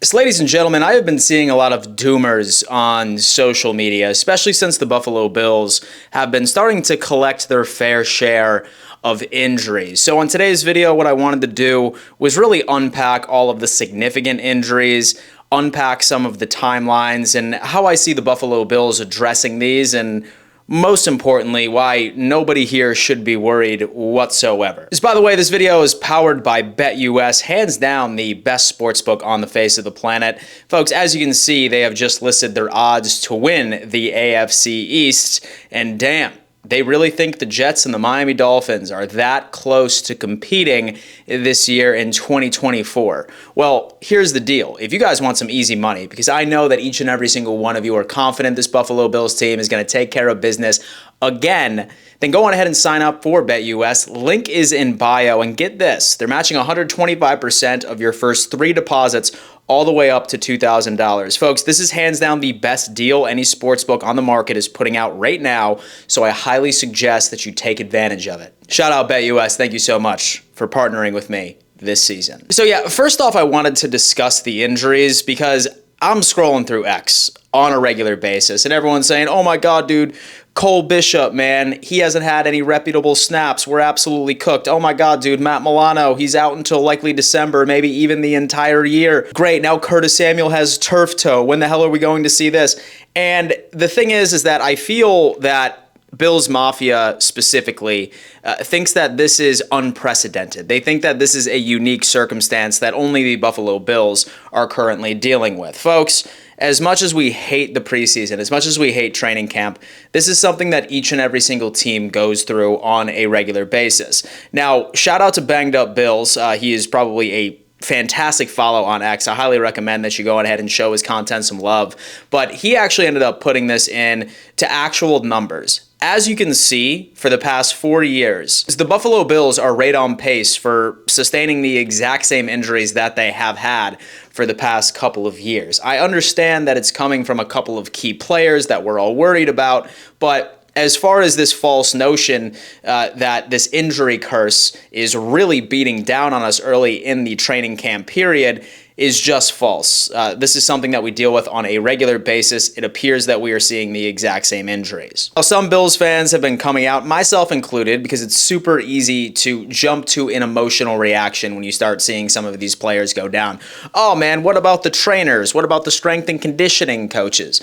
So, ladies and gentlemen, I have been seeing a lot of doomers on social media, especially since the Buffalo Bills have been starting to collect their fair share of injuries. So on today's video, what I wanted to do was really unpack all of the significant injuries, unpack some of the timelines, and how I see the Buffalo Bills addressing these, and most importantly, why nobody here should be worried whatsoever. By the way, this video is powered by BetUS, hands down the best sportsbook on the face of the planet. Folks, as you can see, they have just listed their odds to win the AFC East, and damn, they really think the Jets and the Miami Dolphins are that close to competing this year in 2024. Well, here's the deal. If you guys want some easy money, because I know that each and every single one of you are confident this Buffalo Bills team is going to take care of business again, then go on ahead and sign up for BetUS. Link is in bio, and get this. They're matching 125% of your first 3 deposits all the way up to $2,000. Folks, this is hands down the best deal any sportsbook on the market is putting out right now, so I highly suggest that you take advantage of it. Shout out BetUS. Thank you so much for partnering with me this season. So yeah, first off, I wanted to discuss the injuries because I'm scrolling through X on a regular basis, and everyone's saying, oh my God, dude, Cole Bishop, man, he hasn't had any reputable snaps. We're absolutely cooked. Oh my God, dude, Matt Milano, he's out until likely December, maybe even the entire year. Great, now Curtis Samuel has turf toe. When the hell are we going to see this? And the thing is that I feel that Bills Mafia specifically thinks that this is unprecedented. They think that this is a unique circumstance that only the Buffalo Bills are currently dealing with. Folks, as much as we hate the preseason, as much as we hate training camp, this is something that each and every single team goes through on a regular basis. Now, shout out to Banged Up Bills. He is probably a fantastic follow on X. I highly recommend that you go ahead and show his content some love. But he actually ended up putting this in to actual numbers. As you can see, for the past 4 years, the Buffalo Bills are right on pace for sustaining the exact same injuries that they have had for the past couple of years. I understand that it's coming from a couple of key players that we're all worried about, but as far as this false notion that this injury curse is really beating down on us early in the training camp period is just false. This is something that we deal with on a regular basis. It appears that we are seeing the exact same injuries. Well, some Bills fans have been coming out, myself included, because it's super easy to jump to an emotional reaction when you start seeing some of these players go down. Oh man, what about the trainers? What about the strength and conditioning coaches?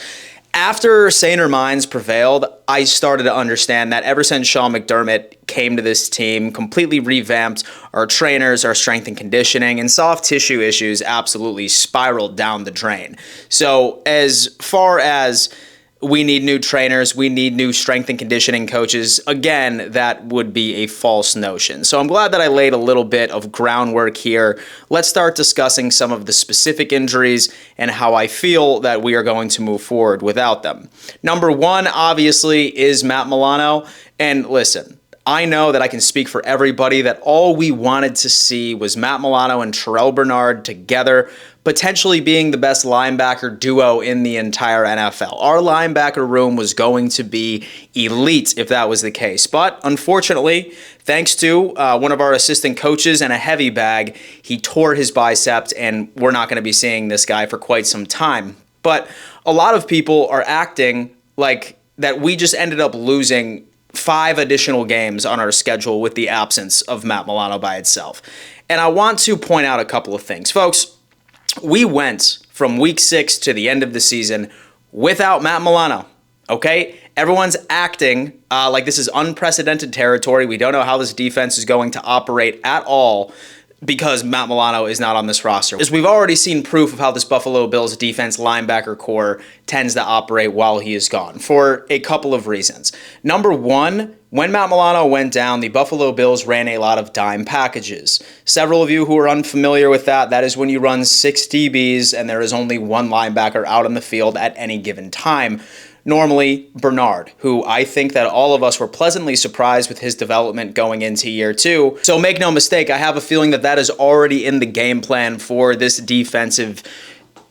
After saner minds prevailed, I started to understand that ever since Sean McDermott came to this team, completely revamped our trainers, our strength and conditioning, and soft tissue issues absolutely spiraled down the drain. So as far as we need new trainers, we need new strength and conditioning coaches, again, that would be a false notion. So I'm glad that I laid a little bit of groundwork here. Let's start discussing some of the specific injuries and how I feel that we are going to move forward without them. Number one, obviously, is Matt Milano. And listen, I know that I can speak for everybody that all we wanted to see was Matt Milano and Terrell Bernard together, potentially being the best linebacker duo in the entire NFL. Our linebacker room was going to be elite if that was the case. But unfortunately, thanks to one of our assistant coaches and a heavy bag, he tore his bicep, and we're not going to be seeing this guy for quite some time. But a lot of people are acting like that we just ended up losing 5 additional games on our schedule with the absence of Matt Milano by itself. And I want to point out a couple of things. Folks, we went from week 6 to the end of the season without Matt Milano, okay? Everyone's acting like this is unprecedented territory. We don't know how this defense is going to operate at all because Matt Milano is not on this roster. As we've already seen proof of how this Buffalo Bills defense linebacker core tends to operate while he is gone for a couple of reasons. Number one, when Matt Milano went down, the Buffalo Bills ran a lot of dime packages. Several of you who are unfamiliar with that, that is when you run 6 DBs and there is only one linebacker out on the field at any given time. Normally, Bernard, who I think that all of us were pleasantly surprised with his development going into year 2. So make no mistake, I have a feeling that that is already in the game plan for this defensive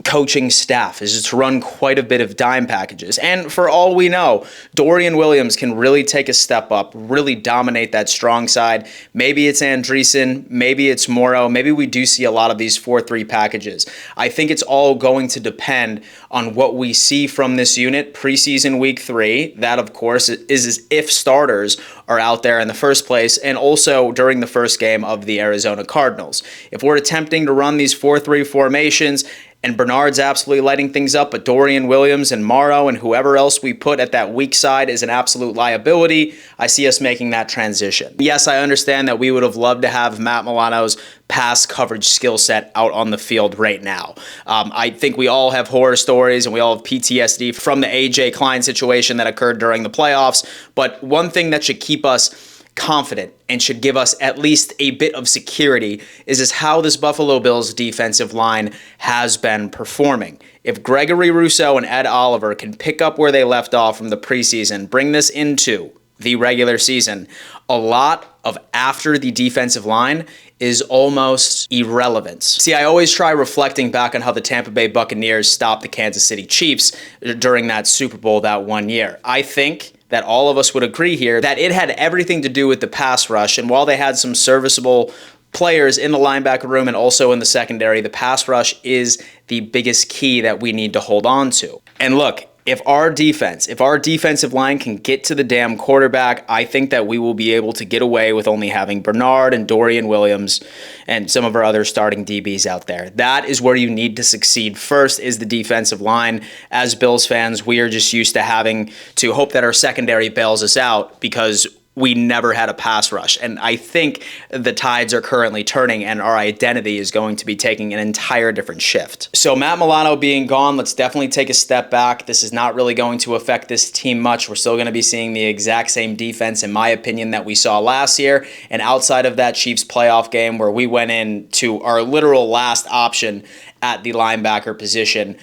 coaching staff is to run quite a bit of dime packages. And for all we know, Dorian Williams can really take a step up, really dominate that strong side. Maybe it's Andreessen, maybe it's Morrow, maybe we do see a lot of these 4-3 packages. I think it's all going to depend on what we see from this unit preseason week 3. That, of course, is if starters are out there in the first place, and also during the first game of the Arizona Cardinals. If we're attempting to run these 4-3 formations, and Bernard's absolutely lighting things up, but Dorian Williams and Morrow and whoever else we put at that weak side is an absolute liability, I see us making that transition. Yes, I understand that we would have loved to have Matt Milano's pass coverage skill set out on the field right now. I think we all have horror stories and we all have PTSD from the AJ Klein situation that occurred during the playoffs, but one thing that should keep us confident and should give us at least a bit of security is how this Buffalo Bills defensive line has been performing. If Gregory Rousseau and Ed Oliver can pick up where they left off from the preseason, bring this into the regular season, a lot of after the defensive line is almost irrelevant. See, I always try reflecting back on how the Tampa Bay Buccaneers stopped the Kansas City Chiefs during that Super Bowl that one year. I think that all of us would agree here that it had everything to do with the pass rush, and while they had some serviceable players in the linebacker room and also in the secondary, the pass rush is the biggest key that we need to hold on to. And look, if our defensive line can get to the damn quarterback, I think that we will be able to get away with only having Bernard and Dorian Williams and some of our other starting DBs out there. That is where you need to succeed first, is the defensive line. As Bills fans, we are just used to having to hope that our secondary bails us out because we never had a pass rush. And I think the tides are currently turning and our identity is going to be taking an entire different shift. So Matt Milano being gone, let's definitely take a step back. This is not really going to affect this team much. We're still going to be seeing the exact same defense, in my opinion, that we saw last year. And outside of that Chiefs playoff game where we went into our literal last option at the linebacker position,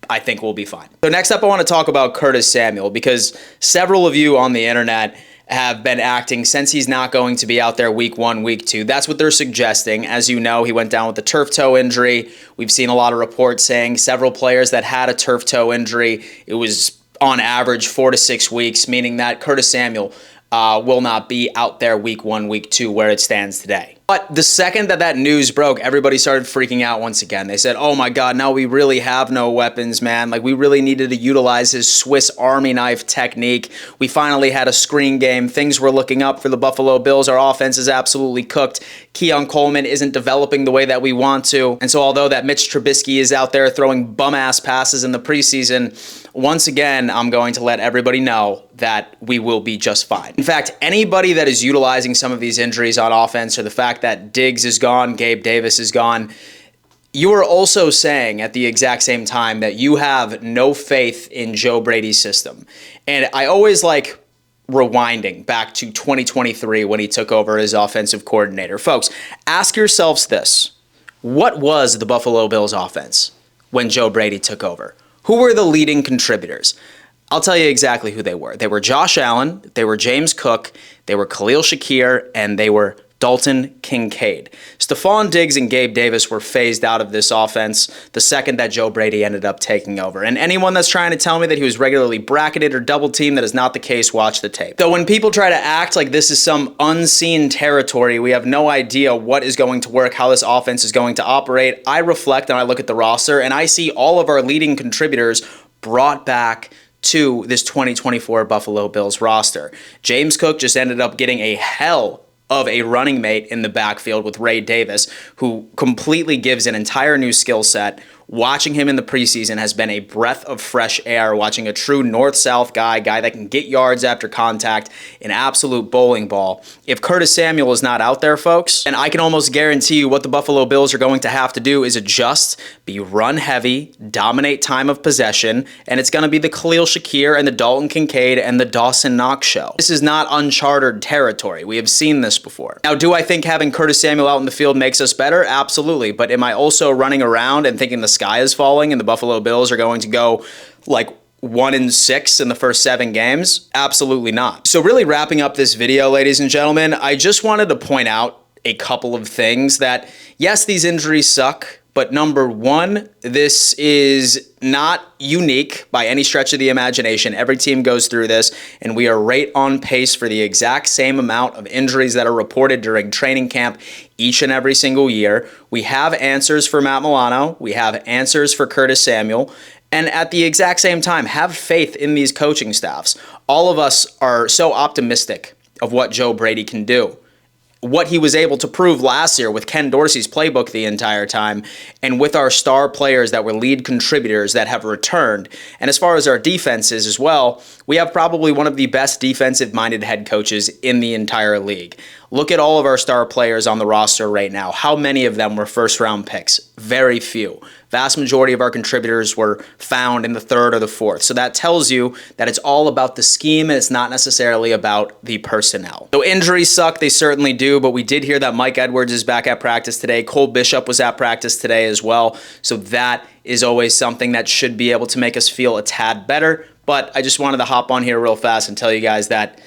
I think we'll be fine. So next up, I want to talk about Curtis Samuel, because several of you on the internet have been acting since he's not going to be out there week 1, week 2. That's what they're suggesting. As you know, he went down with a turf toe injury. We've seen a lot of reports saying several players that had a turf toe injury, it was on average 4 to 6 weeks, meaning that Curtis Samuel will not be out there week 1, week 2 where it stands today. But the second that news broke, everybody started freaking out once again. They said, oh my God, now we really have no weapons, man. Like, we really needed to utilize his Swiss Army knife technique. We finally had a screen game. Things were looking up for the Buffalo Bills. Our offense is absolutely cooked. Keon Coleman isn't developing the way that we want to. And so although that Mitch Trubisky is out there throwing bum-ass passes in the preseason, once again, I'm going to let everybody know that we will be just fine. In fact, anybody that is utilizing some of these injuries on offense, or the fact that Diggs is gone, Gabe Davis is gone, you are also saying at the exact same time that you have no faith in Joe Brady's system. And I always like rewinding back to 2023 when he took over as offensive coordinator. Folks, ask yourselves this. What was the Buffalo Bills offense when Joe Brady took over? Who were the leading contributors? I'll tell you exactly who they were. They were Josh Allen, they were James Cook, they were Khalil Shakir, and they were Dalton Kincaid. Stephon Diggs and Gabe Davis were phased out of this offense the second that Joe Brady ended up taking over. And anyone that's trying to tell me that he was regularly bracketed or double teamed, that is not the case. Watch the tape. So when people try to act like this is some unseen territory, we have no idea what is going to work, how this offense is going to operate, I reflect and I look at the roster and I see all of our leading contributors brought back to this 2024 Buffalo Bills roster. James Cook just ended up getting a hell of a running mate in the backfield with Ray Davis, who completely gives an entire new skill set. Watching him in the preseason has been a breath of fresh air, watching a true north-south guy that can get yards after contact, an absolute bowling ball. If Curtis Samuel is not out there, folks, and I can almost guarantee you what the Buffalo Bills are going to have to do is adjust, be run heavy, dominate time of possession, and it's going to be the Khalil Shakir and the Dalton Kincaid and the Dawson Knox show. This is not uncharted territory. We have seen this before. Now, do I think having Curtis Samuel out in the field makes us better? Absolutely. But am I also running around and thinking the sky is falling and the Buffalo Bills are going to go like 1-6 in the first 7 games? Absolutely not. So really wrapping up this video, ladies and gentlemen, I just wanted to point out a couple of things that, yes, these injuries suck, But number one, this is not unique by any stretch of the imagination. Every team goes through this, and we are right on pace for the exact same amount of injuries that are reported during training camp each and every single year. We have answers for Matt Milano. We have answers for Curtis Samuel. And at the exact same time, have faith in these coaching staffs. All of us are so optimistic of what Joe Brady can do. What he was able to prove last year with Ken Dorsey's playbook the entire time, and with our star players that were lead contributors that have returned. And as far as our defenses as well, we have probably one of the best defensive-minded head coaches in the entire league. Look at all of our star players on the roster right now. How many of them were first-round picks? Very few. Vast majority of our contributors were found in the third or the fourth. So that tells you that it's all about the scheme and it's not necessarily about the personnel. So injuries suck, they certainly do, but we did hear that Mike Edwards is back at practice today. Cole Bishop was at practice today as well. So that is always something that should be able to make us feel a tad better. But I just wanted to hop on here real fast and tell you guys that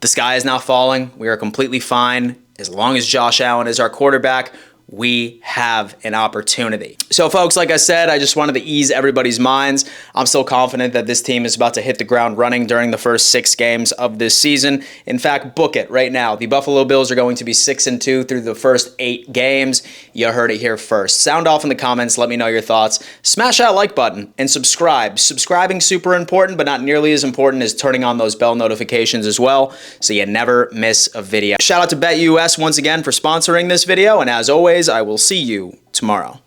the sky is not falling. We are completely fine. As long as Josh Allen is our quarterback, we have an opportunity. So folks, like I said, I just wanted to ease everybody's minds. I'm still confident that this team is about to hit the ground running during the first 6 games of this season. In fact, book it right now. The Buffalo Bills are going to be 6-2 through the first 8 games. You heard it here first. Sound off in the comments. Let me know your thoughts. Smash that like button and subscribe. Subscribing super important, but not nearly as important as turning on those bell notifications as well, so you never miss a video. Shout out to BetUS once again for sponsoring this video, and as always, I will see you tomorrow.